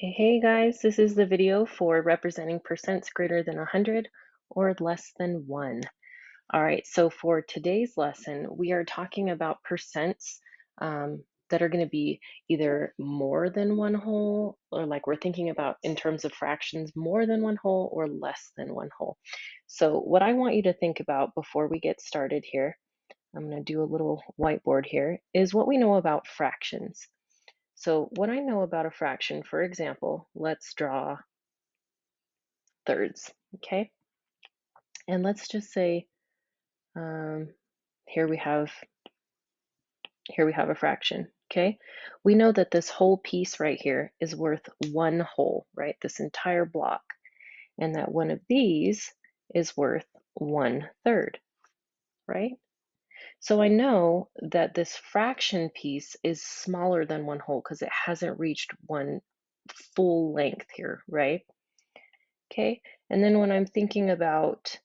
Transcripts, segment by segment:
Hey guys, this is the video for representing percents greater than 100 or less than 1. All right, so for today's lesson, we are talking about percents that are going to be either more than one whole, or like we're thinking about in terms of fractions, more than one whole or less than one whole. So what I want you to think about before we get started here, I'm going to do a little whiteboard here, is what we know about fractions. So what I know about a fraction, for example, let's draw thirds, okay? And let's just say um, here we have a fraction, okay? We know that this whole piece right here is worth one whole, right? This entire block, and that one of these is worth 1/3, right? So I know that this fraction piece is smaller than one whole because it hasn't reached one full length here, right? Okay, and then when I'm thinking about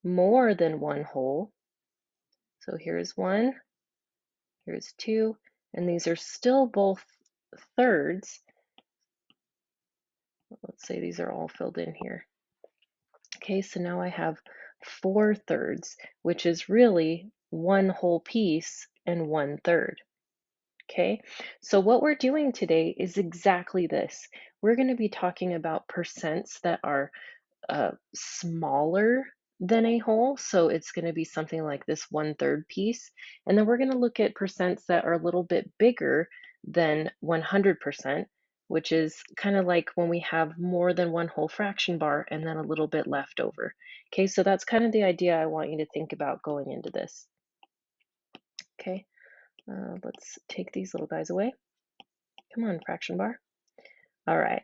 more than one whole, so here's one, here's two, and these are still both thirds. Let's say these are all filled in here. Okay, so now I have 4/3, which is really one whole piece and 1/3. Okay, so what we're doing today is exactly this. We're going to be talking about percents that are smaller than a whole. So it's going to be something like this 1/3 piece. And then we're going to look at percents that are a little bit bigger than 100%, which is kind of like when we have more than one whole fraction bar and then a little bit left over. Okay, so that's kind of the idea I want you to think about going into this. Okay, let's take these little guys away. Come on, fraction bar. All right.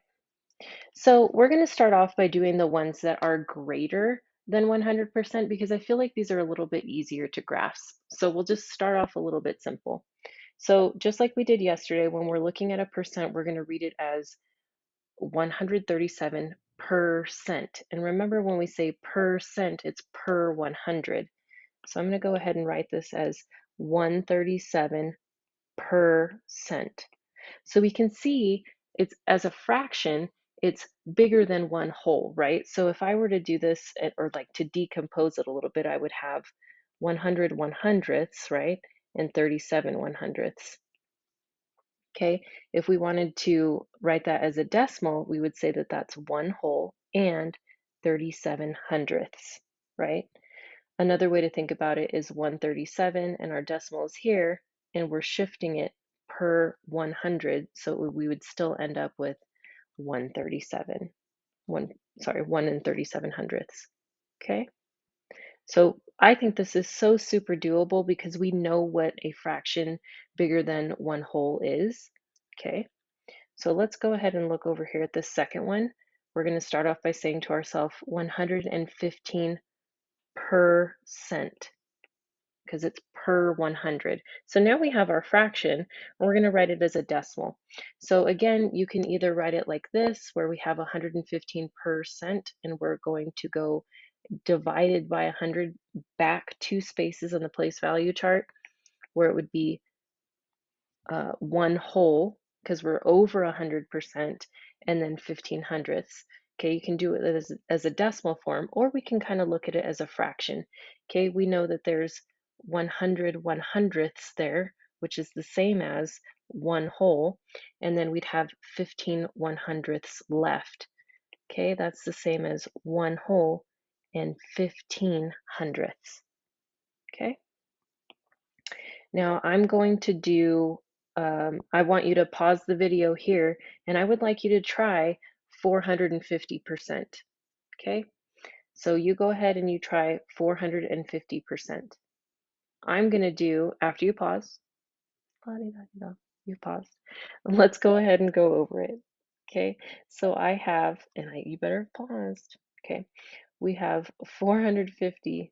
So we're going to start off by doing the ones that are greater than 100% because I feel like these are a little bit easier to grasp. So we'll just start off a little bit simple. So just like we did yesterday, when we're looking at a percent, we're going to read it as 137%. And remember when we say percent, it's per 100. So I'm going to go ahead and write this as 137%. So we can see it's as a fraction, it's bigger than one whole, right? So if I were to do this or like to decompose it a little bit, I would have 100 100ths, right? And 37 100ths. Okay, if we wanted to write that as a decimal, we would say that that's one whole and 37 hundredths, right? Another way to think about it is 137, and our decimal is here, and we're shifting it per 100, so we would still end up with 137. 1 and 37 hundredths. Okay? So I think this is so super doable because we know what a fraction bigger than one whole is. Okay? So let's go ahead and look over here at this second one. We're going to start off by saying to ourselves 115%, because it's per 100. So now we have our fraction, and we're going to write it as a decimal. So again, you can either write it like this, where we have 115%, and we're going to go divided by 100 back 2 spaces on the place value chart, where it would be one whole, because we're over 100%, and then 15 hundredths. Okay, you can do it as a decimal form, or we can kind of look at it as a fraction. Okay, we know that there's 100 100ths there, which is the same as one whole, and then we'd have 15 100ths left. Okay, that's the same as one whole and 15 hundredths. Okay, now I'm going to do, I want you to pause the video here, and I would like you to try 450%. Okay, so you go ahead and you try 450%. I'm going to do, after you pause, you paused. Let's go ahead and go over it. Okay, so I have, and you better have paused. Okay, we have 450%.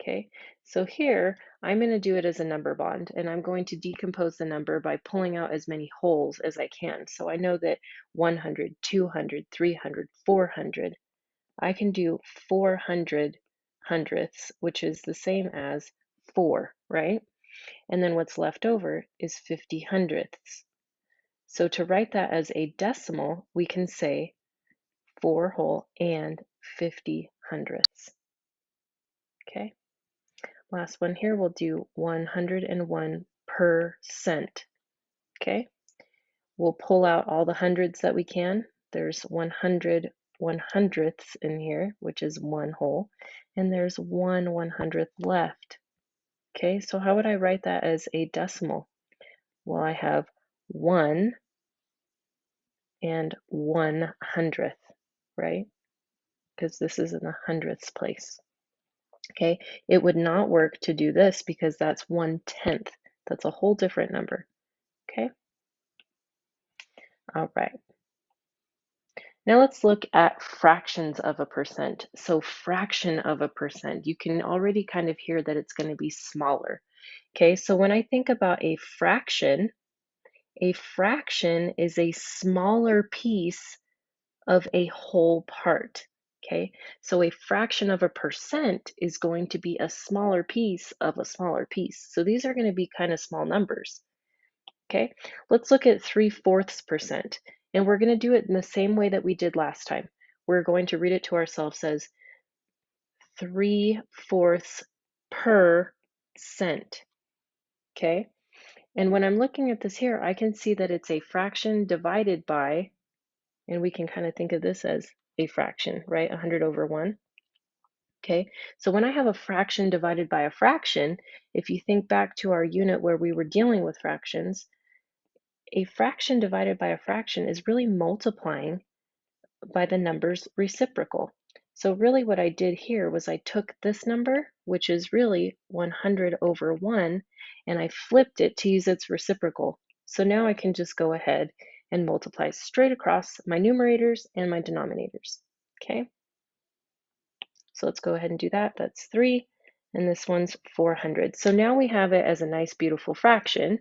Okay, so here I'm going to do it as a number bond, and I'm going to decompose the number by pulling out as many wholes as I can. So I know that 100, 200, 300, 400, I can do 400 hundredths, which is the same as 4, right? And then what's left over is 50 hundredths. So to write that as a decimal, we can say 4 whole and 50 hundredths. Okay, last one here, we'll do 101%. Okay, we'll pull out all the hundreds that we can. There's 100 100ths in here, which is 1 whole, and there's 1/100th left. Okay, so how would I write that as a decimal? Well, I have 1 and 1/100th, right? Because this is in the hundredths place. Okay, it would not work to do this because that's 1/10. That's a whole different number. Okay, all right. Now let's look at fractions of a percent. So fraction of a percent, you can already kind of hear that it's going to be smaller. Okay, so when I think about a fraction is a smaller piece of a whole part. Okay, so a fraction of a percent is going to be a smaller piece of a smaller piece. So these are going to be kind of small numbers. Okay, let's look at 3/4 percent. And we're going to do it in the same way that we did last time. We're going to read it to ourselves as 3/4 per cent. Okay, and when I'm looking at this here, I can see that it's a fraction divided by, and we can kind of think of this as a fraction, right? 100 over 1. Okay, so when I have a fraction divided by a fraction, if you think back to our unit where we were dealing with fractions, a fraction divided by a fraction is really multiplying by the number's reciprocal. So really what I did here was I took this number, which is really 100 over 1, and I flipped it to use its reciprocal. So now I can just go ahead and multiply straight across my numerators and my denominators. Okay, so let's go ahead and do that. That's 3, and this one's 400. So now we have it as a nice, beautiful fraction,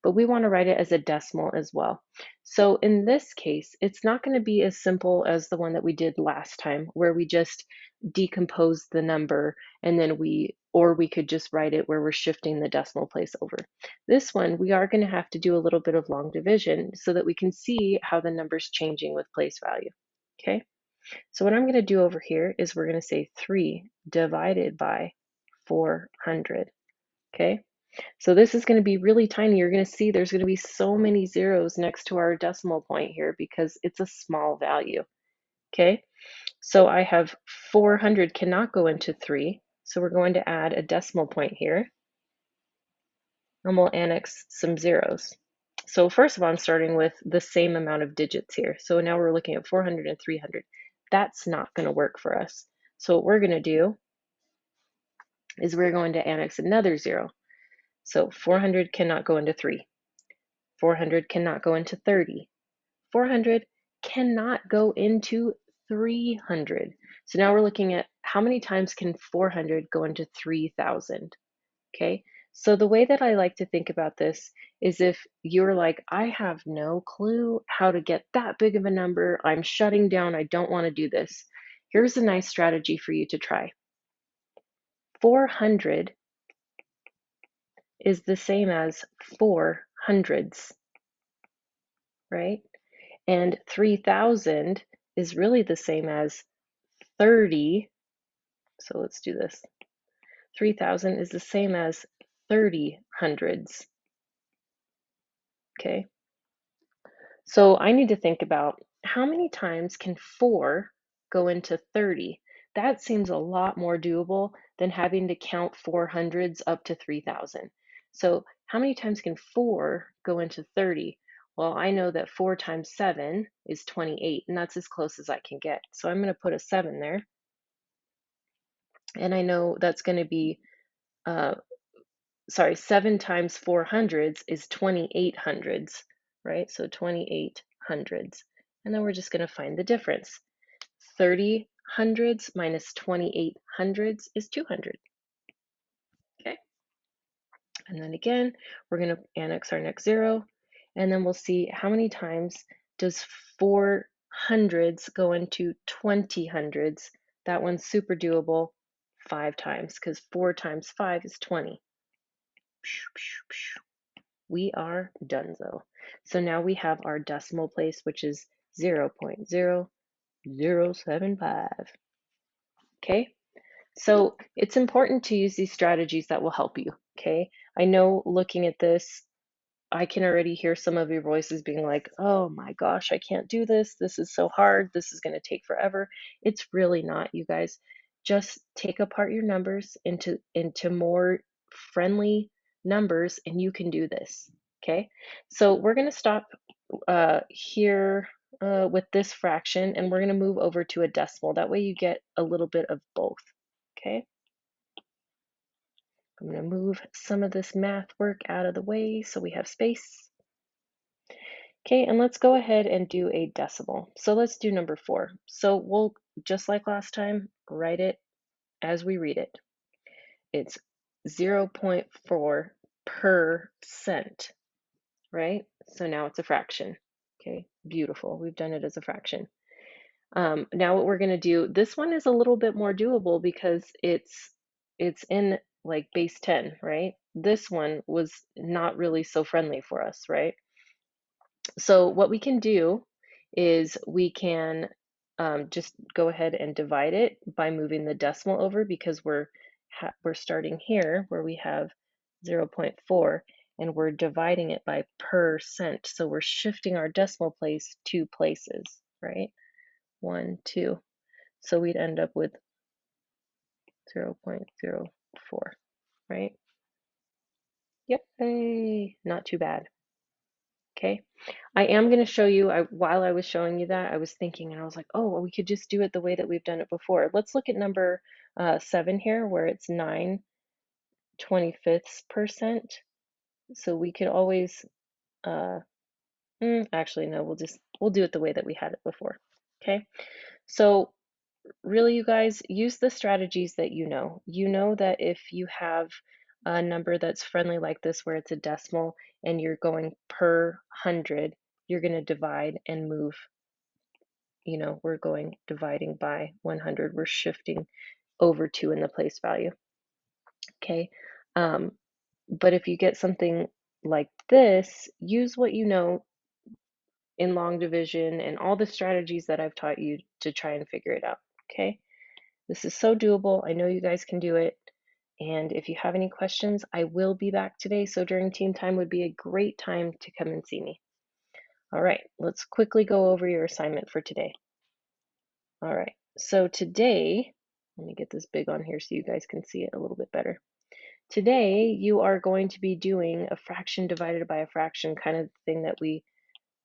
but we want to write it as a decimal as well. So in this case, it's not going to be as simple as the one that we did last time, where we just decompose the number and then or we could just write it where we're shifting the decimal place over. This one, we are going to have to do a little bit of long division so that we can see how the number's changing with place value. Okay, so what I'm going to do over here is we're going to say 3 divided by 400. Okay, so this is going to be really tiny. You're going to see there's going to be so many zeros next to our decimal point here because it's a small value. Okay, so I have 400 cannot go into 3, so we're going to add a decimal point here, and we'll annex some zeros. So first of all, I'm starting with the same amount of digits here. So now we're looking at 400 and 300. That's not going to work for us. So what we're going to do is we're going to annex another 0. So 400 cannot go into 3. 400 cannot go into 30. 400 cannot go into 300. So now we're looking at how many times can 400 go into 3,000? Okay, so the way that I like to think about this is if you're like, I have no clue how to get that big of a number, I'm shutting down, I don't want to do this. Here's a nice strategy for you to try. 400 is the same as 4 hundredths, right? And 3,000 is really the same as 30. So let's do this. 3,000 is the same as 30 hundreds. Okay. So I need to think about how many times can 4 go into 30? That seems a lot more doable than having to count 400s up to 3,000. So how many times can 4 go into 30? Well, I know that 4 times 7 is 28, and that's as close as I can get. So I'm going to put a 7 there. And I know that's going to be, 7 times 4 hundreds is 28 hundreds, right? So 28 hundreds. And then we're just going to find the difference. 30 hundreds minus 28 hundreds is 200. Okay. And then again, we're going to annex our next 0. And then we'll see how many times does 4 hundreds go into 20 hundreds. That one's super doable 5 times because 4 times 5 is 20. We are donezo. So now we have our decimal place, which is 0.0075. Okay, so it's important to use these strategies that will help you. Okay, I know looking at this, I can already hear some of your voices being like, oh my gosh, I can't do this. This is so hard. This is going to take forever. It's really not, you guys. Just take apart your numbers into more friendly numbers and you can do this. Okay, so we're going to stop here with this fraction and we're going to move over to a decimal. That way you get a little bit of both. Okay, I'm going to move some of this math work out of the way so we have space. Okay, and let's go ahead and do a decimal. So let's do number 4. So we'll, just like last time, write it as we read it. It's 0.4%, right? So now it's a fraction. Okay, beautiful. We've done it as a fraction. Now what we're going to do, this one is a little bit more doable because it's in like base 10, right? This one was not really so friendly for us, right? So what we can do is we can just go ahead and divide it by moving the decimal over because we're starting here where we have 0.4 and we're dividing it by percent. So we're shifting our decimal place 2 places, right? 1, 2. So we'd end up with 0.04, right? Yay, not too bad. Okay, I am going to show you, while I was showing you that, I was thinking and I was like, oh, well, we could just do it the way that we've done it before. Let's look at number 7 here, where it's 9/25%. So we could always, actually, no, we'll do it the way that we had it before. Okay, so really, you guys, use the strategies that you know. You know that if you have a number that's friendly like this, where it's a decimal and you're going per 100, you're going to divide and move. You know, we're going dividing by 100. We're shifting over 2 in the place value. Okay. But if you get something like this, use what you know in long division and all the strategies that I've taught you to try and figure it out. Okay. This is so doable. I know you guys can do it. And if you have any questions, I will be back today. So during team time would be a great time to come and see me. All right, let's quickly go over your assignment for today. All right, so today, let me get this big on here so you guys can see it a little bit better. Today, you are going to be doing a fraction divided by a fraction kind of thing that we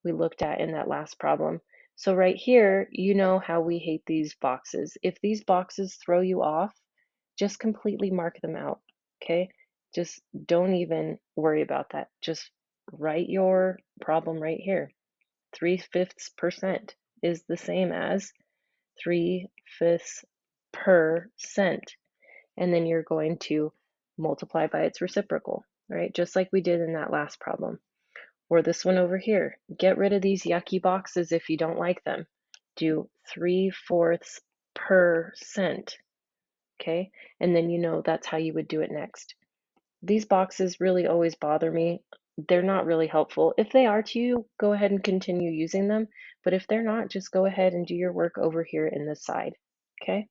looked at in that last problem. So right here, you know how we hate these boxes. If these boxes throw you off, just completely mark them out, okay? Just don't even worry about that. Just write your problem right here. 3/5% is the same as 3/5%. And then you're going to multiply by its reciprocal, right? Just like we did in that last problem. Or this one over here. Get rid of these yucky boxes if you don't like them. Do 3/4%. Okay, and then you know that's how you would do it next. These boxes really always bother me. They're not really helpful. If they are to you, go ahead and continue using them. But if they're not, just go ahead and do your work over here in the side. Okay,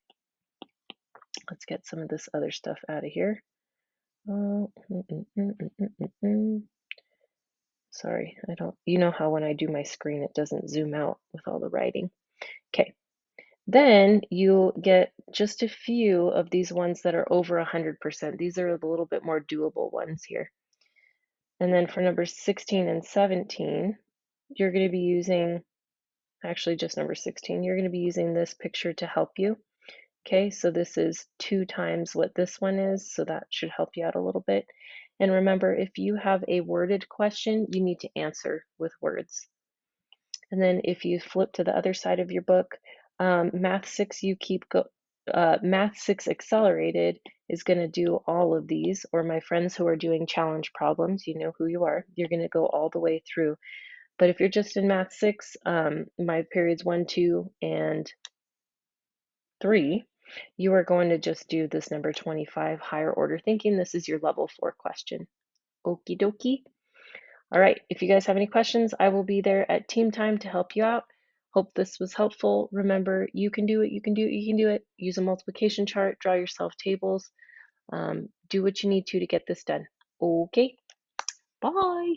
let's get some of this other stuff out of here. Sorry, I don't, you know how when I do my screen, it doesn't zoom out with all the writing. Okay, then you get just a few of these ones that are over 100%. These are a little bit more doable ones here. And then for numbers 16 and 17, you're going to be using, actually just number 16, you're going to be using this picture to help you. Okay, so this is 2 times what this one is, so that should help you out a little bit. And remember, if you have a worded question, you need to answer with words. And then if you flip to the other side of your book, Math 6 Math 6 Accelerated is going to do all of these, or my friends who are doing challenge problems, you know who you are, you're going to go all the way through. But if you're just in Math 6, my periods 1, 2, and 3, you are going to just do this number 25, higher order thinking. This is your level 4 question. Okie dokie. All right, if you guys have any questions, I will be there at team time to help you out. Hope this was helpful. Remember, you can do it, you can do it, you can do it. Use a multiplication chart, draw yourself tables, do what you need to get this done. Okay, bye.